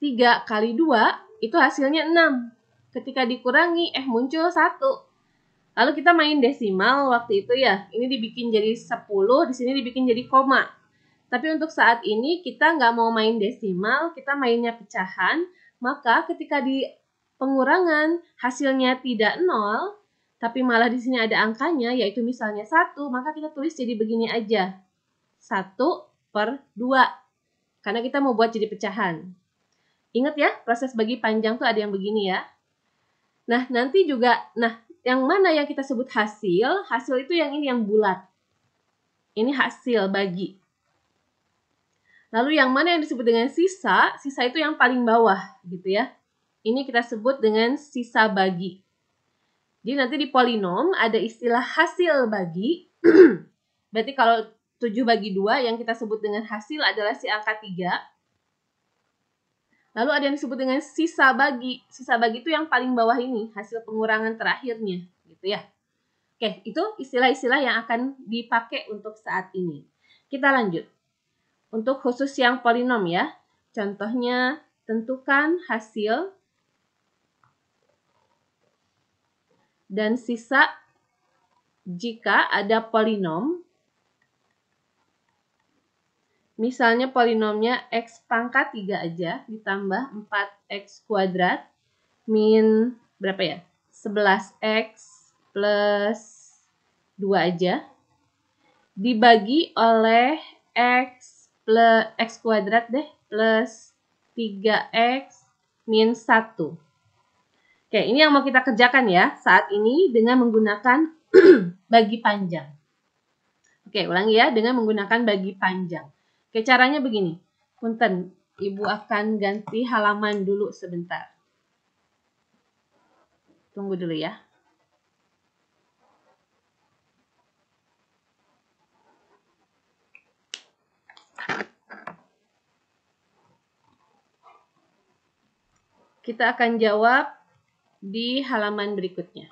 3 kali 2 itu hasilnya 6. Ketika dikurangi, muncul 1. Lalu kita main desimal waktu itu ya. Ini dibikin jadi 10, di sini dibikin jadi koma. Tapi untuk saat ini kita nggak mau main desimal, kita mainnya pecahan. Maka ketika di pengurangan hasilnya tidak 0, tapi malah di sini ada angkanya, yaitu misalnya 1, maka kita tulis jadi begini aja. 1/2. Karena kita mau buat jadi pecahan. Ingat ya, proses bagi panjang tuh ada yang begini ya. Nah, nanti juga, yang mana yang kita sebut hasil? Hasil itu yang ini, yang bulat. Ini hasil bagi. Lalu yang mana yang disebut dengan sisa? Sisa itu yang paling bawah, gitu ya. Ini kita sebut dengan sisa bagi. Jadi nanti di polinom ada istilah hasil bagi. Berarti kalau 7/2 yang kita sebut dengan hasil adalah si angka 3. Lalu ada yang disebut dengan sisa bagi. Sisa bagi itu yang paling bawah ini, hasil pengurangan terakhirnya, gitu ya. Oke, itu istilah-istilah yang akan dipakai untuk saat ini. Kita lanjut. Untuk khusus yang polinom ya. Contohnya, tentukan hasil dan sisa jika ada polinom. Misalnya polinomnya x pangkat 3 aja ditambah 4x kuadrat min berapa ya? 11x plus 2 aja dibagi oleh x kuadrat deh plus 3x min 1. Oke, ini yang mau kita kerjakan ya saat ini dengan menggunakan bagi panjang. Oke, ulangi ya, dengan menggunakan bagi panjang. Oke, caranya begini. Punten, Ibu akan ganti halaman dulu sebentar. Tunggu dulu ya. Kita akan jawab di halaman berikutnya.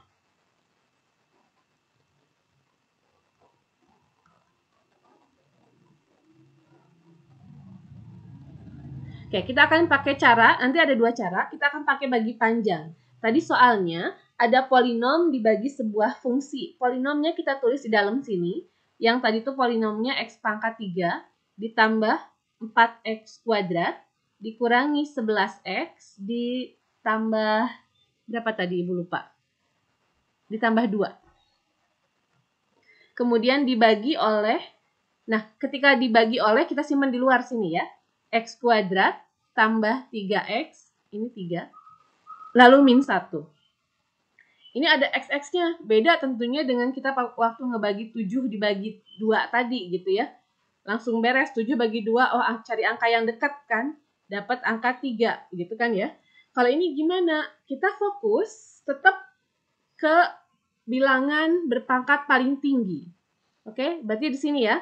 Oke, kita akan pakai cara, nanti ada 2 cara, kita akan pakai bagi panjang. Tadi soalnya ada polinom dibagi sebuah fungsi. Polinomnya kita tulis di dalam sini. Yang tadi itu polinomnya x pangkat 3 ditambah 4x kuadrat dikurangi 11x ditambah berapa tadi Ibu lupa? Ditambah 2. Kemudian dibagi oleh, ketika dibagi oleh kita simpan di luar sini ya. X kuadrat tambah 3x, ini 3, lalu min 1. Ini ada x-nya, beda tentunya dengan kita waktu ngebagi 7 dibagi 2 tadi gitu ya. Langsung beres, 7 bagi 2, cari angka yang dekat kan, dapat angka 3 gitu kan ya. Kalau ini gimana? Kita fokus tetap ke bilangan berpangkat paling tinggi. Oke, berarti di sini ya.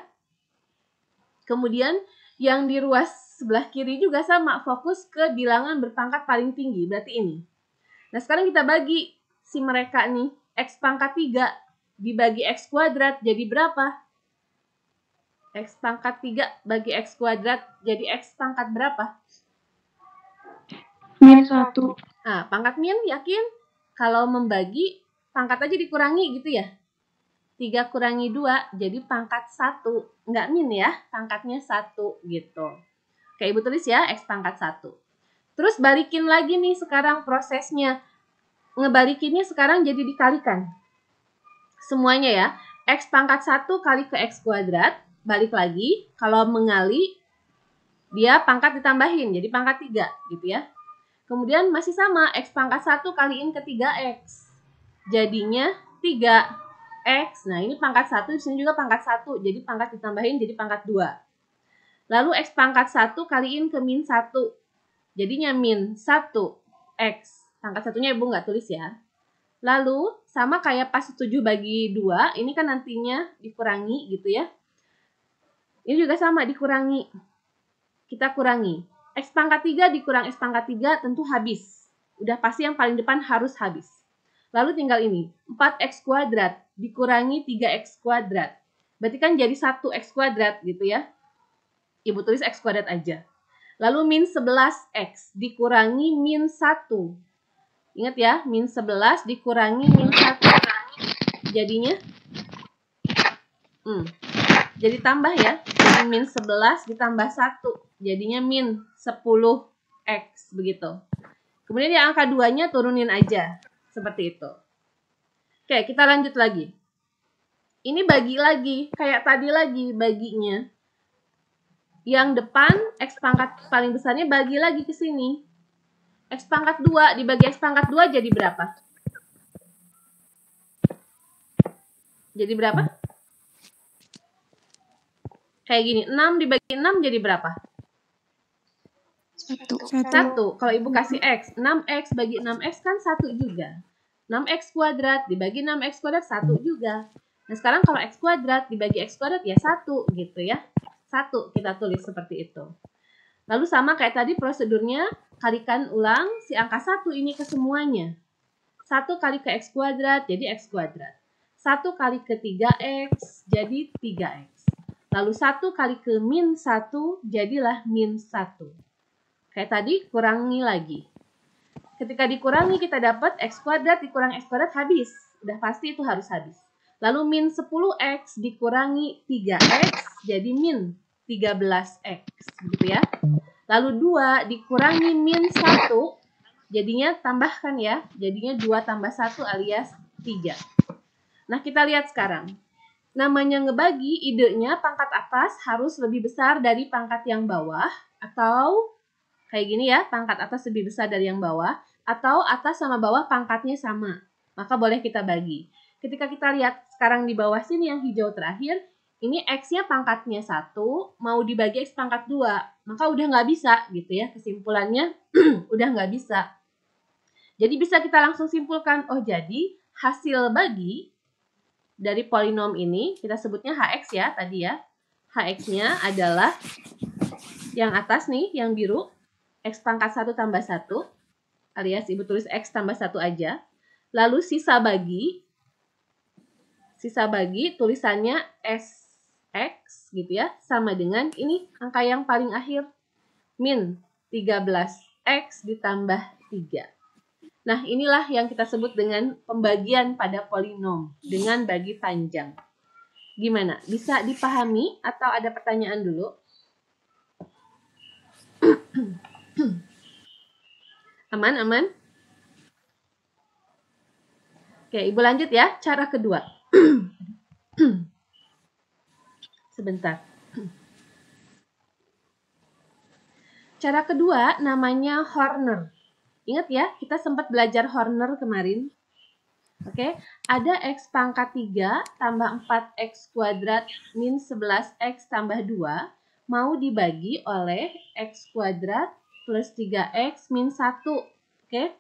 Kemudian yang di ruas sebelah kiri juga sama, fokus ke bilangan berpangkat paling tinggi, berarti ini. Nah, sekarang kita bagi si mereka nih, x pangkat 3 dibagi x kuadrat jadi berapa? X pangkat 3 bagi x kuadrat jadi x pangkat berapa? Min 1. Nah, pangkat min yakin? Kalau membagi, pangkat aja dikurangi gitu ya. 3 kurangi 2 jadi pangkat 1. Enggak min ya, pangkatnya 1 gitu. Oke, Ibu tulis ya, x pangkat 1. Terus balikin lagi nih sekarang prosesnya. Ngebalikinnya sekarang jadi dikalikan. Semuanya ya, x pangkat 1 kali ke x kuadrat, balik lagi. Kalau mengali, dia pangkat ditambahin, jadi pangkat 3 gitu ya. Kemudian masih sama, x pangkat 1 kaliin ke 3x. Jadinya 3x. Nah, ini pangkat 1, di sini juga pangkat 1, jadi pangkat ditambahin jadi pangkat 2. Lalu x pangkat 1 kaliin ke min 1. Jadinya min 1x. Pangkat satunya Ibu nggak tulis ya. Lalu sama kayak pas 7 bagi 2. Ini kan nantinya dikurangi gitu ya. Ini juga sama dikurangi. Kita kurangi. X pangkat 3 dikurang X pangkat 3 tentu habis. Udah pasti yang paling depan harus habis. Lalu tinggal ini. 4x kuadrat dikurangi 3x kuadrat. Berarti kan jadi 1x kuadrat gitu ya. Ibu tulis x kuadrat aja. Lalu min 11x dikurangi min 1. Ingat ya, min 11 dikurangi min 1. Jadinya, jadi tambah ya. Jadi min 11 ditambah 1. Jadinya min 10x, begitu. Kemudian yang angka 2-nya turunin aja. Seperti itu. Oke, kita lanjut lagi. Ini bagi lagi, kayak tadi lagi baginya. Yang depan, X pangkat paling besarnya bagi lagi ke sini. X pangkat 2 dibagi X pangkat 2 jadi berapa? Jadi berapa? Kayak gini, 6 dibagi 6 jadi berapa? 1. Kalau ibu kasih X, 6X bagi 6X kan 1 juga. 6X kuadrat dibagi 6X kuadrat 1 juga. Nah sekarang kalau X kuadrat dibagi X kuadrat ya 1 gitu ya. 1 kita tulis seperti itu. Lalu sama kayak tadi prosedurnya, kalikan ulang si angka 1 ini ke semuanya. 1 kali ke X kuadrat jadi X kuadrat. 1 kali ke 3X jadi 3X. Lalu 1 kali ke min 1 jadilah min 1. Kayak tadi kurangi lagi. Ketika dikurangi kita dapat X kuadrat dikurang X kuadrat habis. Udah pasti itu harus habis. Lalu min 10X dikurangi 3X jadi min 13X. Gitu ya. Lalu 2 dikurangi min 1 jadinya tambahkan ya. Jadinya 2 tambah 1 alias 3. Nah kita lihat sekarang. Namanya ngebagi, idenya pangkat atas harus lebih besar dari pangkat yang bawah. Atau kayak gini ya, pangkat atas lebih besar dari yang bawah. Atau atas sama bawah pangkatnya sama. Maka boleh kita bagi. Ketika kita lihat sekarang di bawah sini yang hijau terakhir, ini X-nya pangkatnya 1, mau dibagi X pangkat 2. Maka udah nggak bisa gitu ya, kesimpulannya udah nggak bisa. Jadi bisa kita langsung simpulkan, oh jadi hasil bagi dari polinom ini, kita sebutnya HX ya tadi ya. HX-nya adalah yang atas nih, yang biru. X pangkat 1 tambah 1. Alias ibu tulis X tambah 1 aja. Lalu sisa bagi tulisannya SX gitu ya. Sama dengan ini angka yang paling akhir. Min 13X ditambah 3. Nah, inilah yang kita sebut dengan pembagian pada polinom dengan bagi panjang. Gimana? Bisa dipahami atau ada pertanyaan dulu? Aman, aman? Oke, ibu lanjut ya. Cara kedua. Sebentar. Cara kedua namanya Horner. Ingat ya, kita sempat belajar Horner kemarin. Oke, ada X pangkat 3 tambah 4X kuadrat min 11X tambah 2 mau dibagi oleh X kuadrat plus 3X min 1. Oke.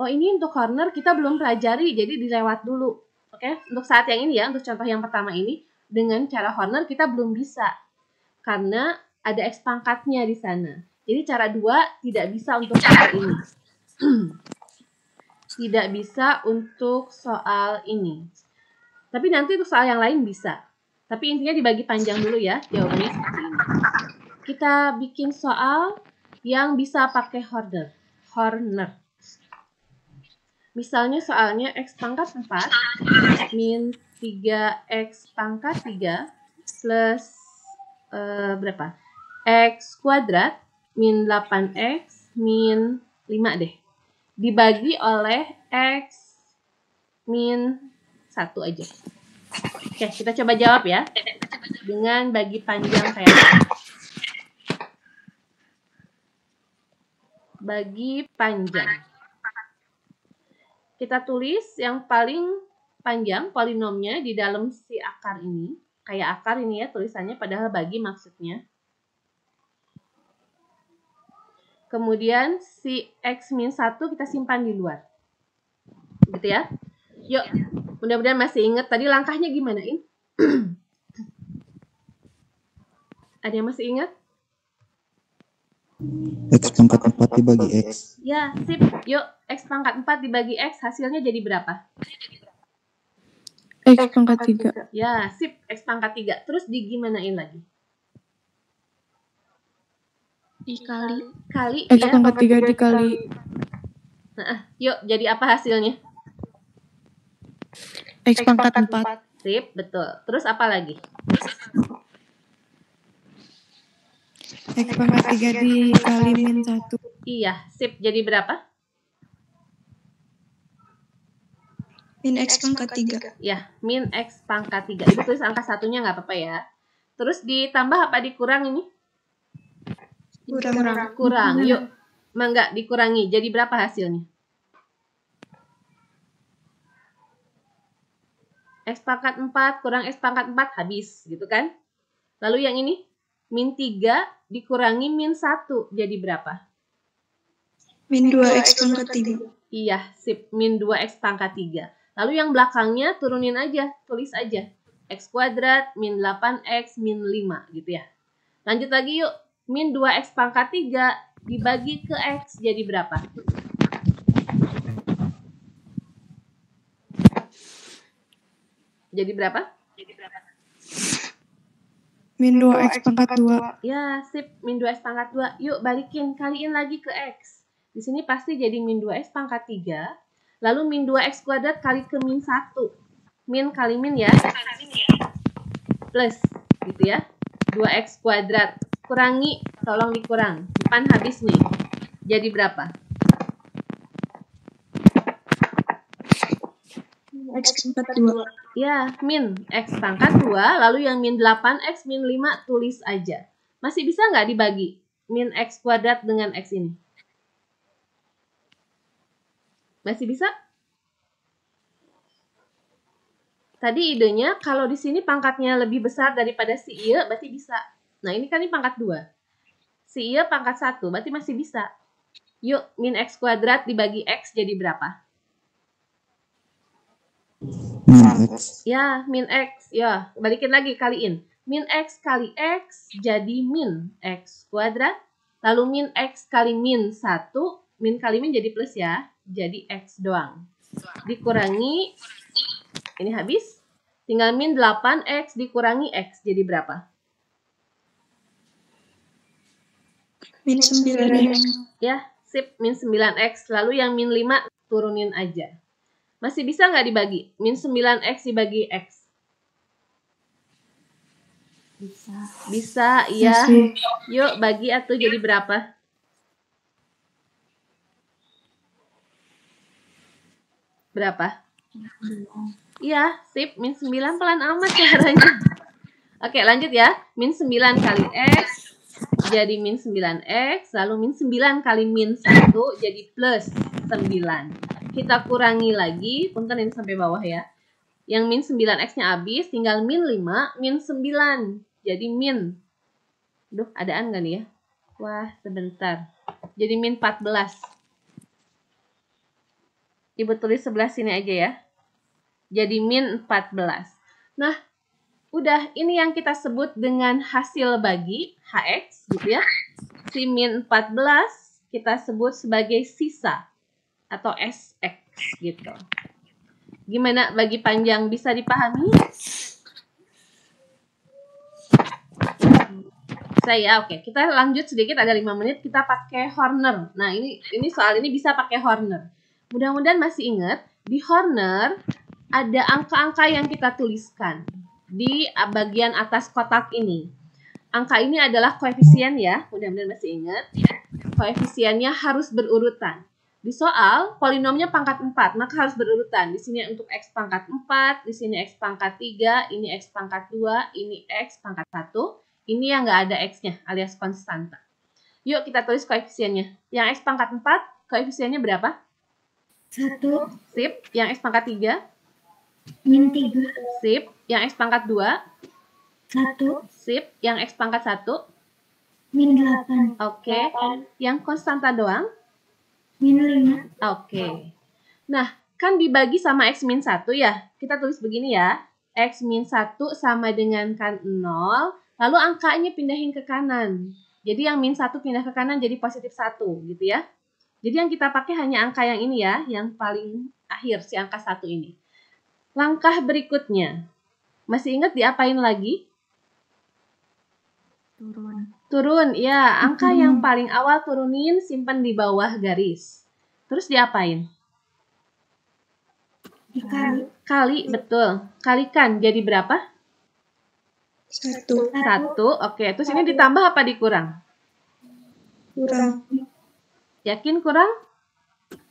Oh, ini untuk Horner kita belum pelajari, jadi dilewat dulu. Oke, untuk saat yang ini ya, untuk contoh yang pertama ini, dengan cara Horner kita belum bisa. Karena ada X pangkatnya di sana. Jadi cara 2 tidak bisa untuk soal ini. Tidak bisa untuk soal ini. Tapi nanti untuk soal yang lain bisa. Tapi intinya dibagi panjang dulu ya, jawabannya seperti ini. Kita bikin soal yang bisa pakai Horner. Misalnya soalnya X pangkat 4 min 3X pangkat 3 plus berapa? X kuadrat min 8X min 5 deh. Dibagi oleh X min 1 aja. Oke, kita coba jawab ya. Dengan bagi panjang kayak ini. Bagi panjang. Kita tulis yang paling panjang polinomnya di dalam si akar ini. Kayak akar ini ya tulisannya, padahal bagi maksudnya. Kemudian si X min 1 kita simpan di luar. Gitu ya. Yuk, mudah-mudahan masih ingat tadi langkahnya gimana, In? Ada yang masih ingat? X pangkat 4 dibagi X. Ya, sip. Yuk, X pangkat 4 dibagi X hasilnya jadi berapa? X pangkat 3. Ya, sip. X pangkat 3. Terus digimanain lagi? Dikali. Kali X ya. pangkat 3 dikali Yuk, jadi apa hasilnya? X pangkat 4. Sip, betul. Terus apa lagi? X pangkat 3 dikali min 1. Iya, sip. Jadi berapa? Min X pangkat 3. Ya, min X pangkat 3. Ibu tulis angka satunya nggak apa-apa ya. Terus ditambah apa dikurang ini? Kurang. Yuk, enggak dikurangi. Jadi berapa hasilnya? X pangkat 4 kurang X pangkat 4 habis, gitu kan? Lalu yang ini, min 3 dikurangi min 1, jadi berapa? Min 2X pangkat 3. Iya, sip. Min 2X pangkat 3. Lalu yang belakangnya turunin aja, tulis aja. X kuadrat, min 8X, min 5, gitu ya. Lanjut lagi yuk. Min 2X pangkat 3 dibagi ke X, jadi berapa? Jadi berapa? Min 2X pangkat 2. Ya, sip. Min 2X pangkat 2. Yuk, balikin. Kaliin lagi ke X. Di sini pasti jadi min 2X pangkat 3. Lalu min 2X kuadrat kali ke min 1. Min kali min ya. Plus, gitu ya. 2X kuadrat. Kurangi, tolong dikurang. Depan habis nih. Jadi berapa? X pangkat 2. Ya, min X pangkat 2, lalu yang min 8X, min 5 tulis aja. Masih bisa nggak dibagi? Min X kuadrat dengan X ini. Masih bisa? Tadi idenya, kalau di sini pangkatnya lebih besar daripada si iya, berarti bisa. Nah, ini kan ini pangkat 2. Si iya pangkat 1, berarti masih bisa. Yuk, min X kuadrat dibagi X jadi berapa? Min X. Ya, min X. Ya, balikin lagi, kaliin. Min X kali X jadi min X kuadrat. Lalu min X kali min 1. Min kali min jadi plus ya. Jadi X doang. Dikurangi. Ini habis. Tinggal min 8X dikurangi X. Jadi berapa? Min 9X. Ya, sip. Min 9X. Lalu yang min 5 turunin aja. Masih bisa nggak dibagi? Min 9X dibagi X. Bisa, iya. Yuk, bagi atau jadi berapa? Berapa? Iya, sip. Min 9 pelan amat caranya. Oke, lanjut ya. Min 9 kali X jadi min 9X. Lalu min 9 kali min 1 jadi plus 9. Kita kurangi lagi, punten ini sampai bawah ya. Yang min 9X-nya habis, tinggal min 5, min 9. Jadi min. Duh, adaan nggak nih ya? Wah, sebentar. Jadi min 14. Ibu tulis sebelah sini aja ya. Jadi min 14. Nah, udah ini yang kita sebut dengan hasil bagi, HX gitu ya. Si min 14 kita sebut sebagai sisa atau SX gitu. Gimana bagi panjang, bisa dipahami? Saya oke. Kita lanjut sedikit, ada 5 menit kita pakai Horner. Nah, ini soal ini bisa pakai Horner. Mudah-mudahan masih ingat, di Horner ada angka-angka yang kita tuliskan di bagian atas kotak ini. Angka ini adalah koefisien ya, mudah-mudahan masih ingat. Koefisiennya harus berurutan. Di soal, polinomnya pangkat 4, maka harus berurutan. Di sini untuk X pangkat 4, di sini X pangkat 3, ini X pangkat 2, ini X pangkat 1. Ini yang nggak ada X-nya, alias konstanta. Yuk kita tulis koefisiennya. Yang X pangkat 4, koefisiennya berapa? 1. Sip. Yang X pangkat 3? Min 3. Sip. Yang X pangkat 2? 1. Sip. Yang X pangkat 1? Min 8. Oke. Yang konstanta doang? Min 5. Oke. Nah, kan dibagi sama X min 1 ya. Kita tulis begini ya. X min 1 sama dengan kan 0. Lalu angkanya pindahin ke kanan. Jadi yang min 1 pindah ke kanan jadi positif 1 gitu ya. Jadi yang kita pakai hanya angka yang ini ya. Yang paling akhir si angka 1 ini. Langkah berikutnya. Masih ingat diapain lagi? Turun, ya. Angka yang paling awal turunin, simpan di bawah garis. Terus diapain? Dikali. Kali, betul. Kalikan, jadi berapa? 1. 1, oke. Terus ini ditambah apa dikurang? Kurang. Yakin kurang?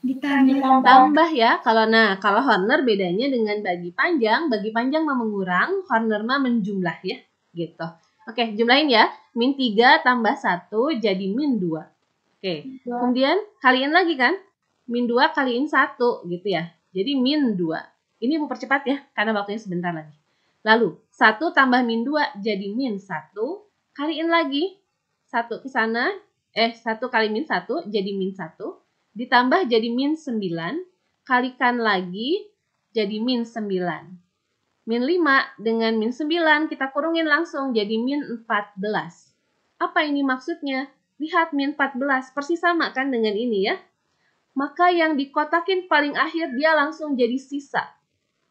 Ditambah. Tambah ya. Kalau Horner bedanya dengan bagi panjang mah mengurang, Horner mah menjumlah ya. Gitu. Oke, jumlahin ya. Min 3 tambah 1 jadi min 2. Oke. Kemudian kaliin lagi kan? Min 2 kaliin 1 gitu ya. Jadi min 2. Ini mau percepat ya, karena waktunya sebentar lagi. Lalu, 1 tambah min 2 jadi min 1. Kaliin lagi. 1 ke sana. 1 kali min 1 jadi min 1. Ditambah jadi min 9. Kalikan lagi jadi min 9. Min 5 dengan min 9 kita kurungin langsung jadi min 14. Apa ini maksudnya? Lihat min 14 persis sama kan dengan ini ya. Maka yang dikotakin paling akhir dia langsung jadi sisa.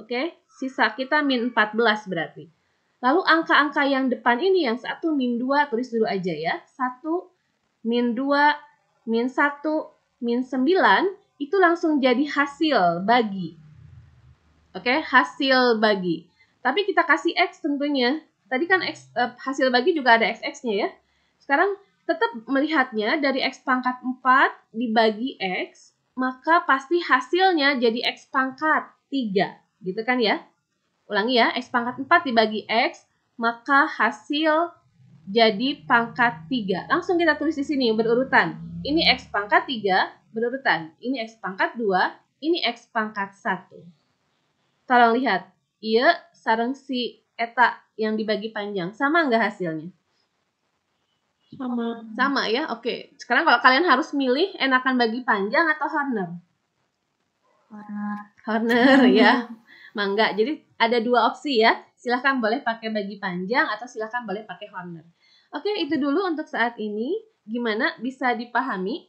Oke, sisa kita min 14 berarti. Lalu angka-angka yang depan ini yang 1, min 2 tulis dulu aja ya. 1, min 2, min 1, min 9 itu langsung jadi hasil bagi. Oke, hasil bagi. Tapi kita kasih X tentunya. Tadi kan hasil bagi juga ada XX-nya ya. Sekarang tetap melihatnya dari X pangkat 4 dibagi X, maka pasti hasilnya jadi X pangkat 3. Gitu kan ya? Ulangi ya, X pangkat 4 dibagi X, maka hasil jadi pangkat 3. Langsung kita tulis di sini berurutan. Ini X pangkat 3 berurutan. Ini X pangkat 2, ini X pangkat 1. Tolong lihat, iya sareng si eta yang dibagi panjang. Sama nggak hasilnya? Sama ya, oke. Sekarang kalau kalian harus milih, enakan bagi panjang atau Horner? Horner ya. Mangga, jadi ada 2 opsi ya. Silahkan boleh pakai bagi panjang atau silahkan boleh pakai Horner. Oke, itu dulu untuk saat ini. Gimana? Bisa dipahami?